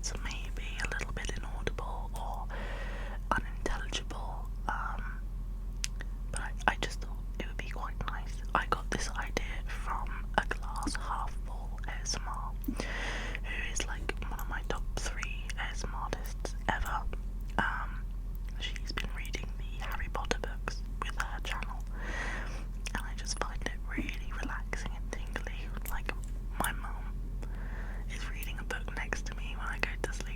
that's maybe a little bit inaudible or unintelligible, but I just thought it would be quite nice. I got this idea from a glass half full ASMR, who is like one of my top 3 ASMR artists ever. She's been reading the Harry Potter books with her channel, and I just find it really relaxing and tingly. Like, my mum is reading a book next to me when I go to sleep.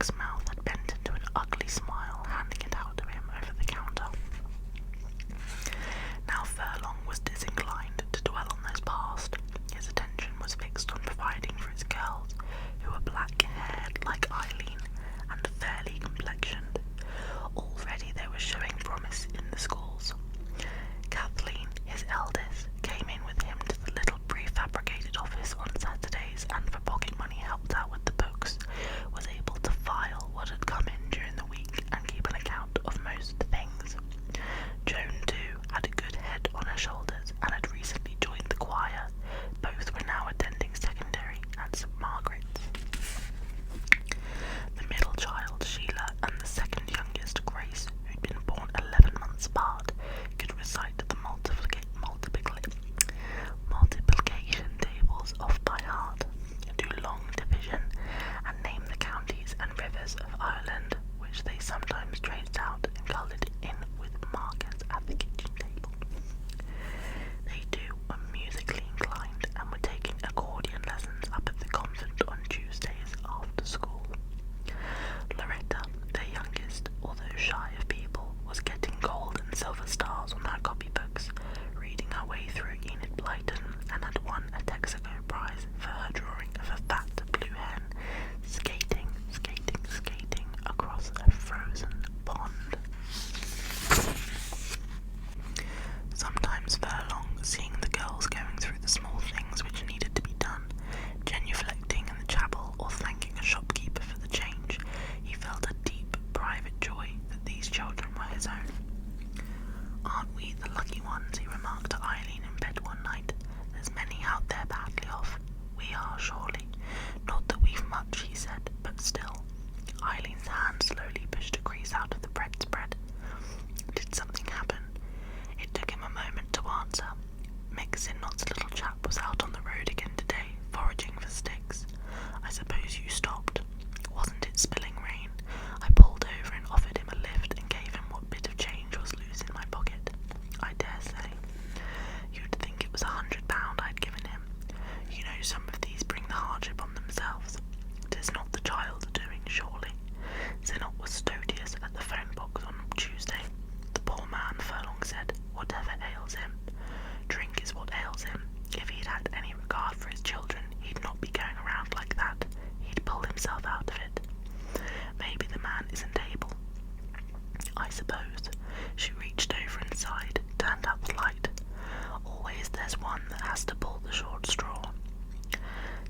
Jack's mouth had bent into an ugly smile, handing it out to him over the counter. Now Furlong was disinclined to dwell on those past. His attention was fixed on providing for his girls, who were black-haired like Eileen and fairly complexioned. Already they were showing promise in the schools. Kathleen, his eldest, came in with him to the little prefabricated office on Saturdays and for pocket money helped out with the books, was able to file what had come in during the week and keep an account of most things. Joan, too, had a good head on her shoulders and had recently joined the choir. Both were now attending secondary at St. Margaret's. The middle child, Sheila, and the second youngest, Grace, who'd been born 11 months apart, could recite the multiplication tables off by heart, do long division, and name the counties and rivers of Ireland, which they sometimes traced out and coloured in with markers at the kitchen table. They too were musically inclined and were taking accordion lessons up at the convent on Tuesdays after school. Loretta, their youngest, although shy of people, was getting gold and silver stars on her copybooks, reading her way through Enid Blyton, and had won a Texaco prize for her drawing of a fat blue hen skating across a frozen pond. Sometimes Furlong, seeing the girls going through the small things which needed to be done, genuflecting in the chapel or thanking a shopkeeper for the change, he felt a deep private joy that these children were his own. "Aren't we the lucky ones?" he remarked to Eileen in bed one night. "There's many out there badly off. We are, surely. Not that we've much," he said, "but still." Eileen's hand slowly pushed a crease out of the bread spread. Did something happen? It took him a moment to answer. Mick Sinnot's little chap was out on the road again today, foraging for sticks. "I suppose you stopped. Wasn't it spilling rain? I pulled over and offered him a lift and gave him what bit of change was loose in my pocket. I dare say. You'd think it was £100 I'd given him. You know some of these bring the hardship on themselves. 'Tis not the child's doing, surely." Sinnot was studious at the phone box on Tuesday. "The poor man," Furlong said, "whatever ails him. Drink is what ails him. If he'd had any regard for his children, he'd not be going around like that. He'd pull himself out of it. Maybe the man isn't able. I suppose." She reached over and sighed, turned out the light. Always there's one that has to pull the short straw.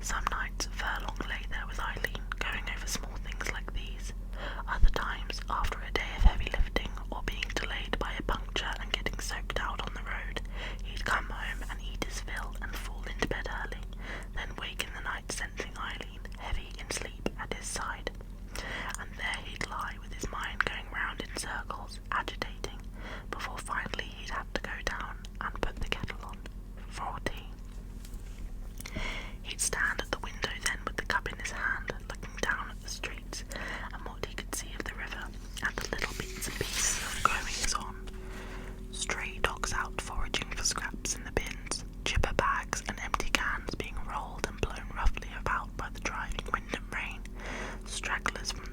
Some nights Furlong lay there with Eileen, going over small things like these. Other times, after a day of heavy lifting, or being delayed by a puncture and getting soaked out on the road, he'd come home and eat his fill and fall into bed early, then wake in the night sensing Eileen, heavy in sleep, at his side. And there he'd lie with his mind going round in circles, agitating, before finally he'd have to go down and put the kettle on for tea. He'd stand at the window then with the cup in his hand, looking down at the streets and what he could see of the river, and the little bits and pieces of goings-on. Stray dogs out foraging for scraps in the bins, chipper bags and empty cans being rolled and blown roughly about by the driving wind and rain, stragglers from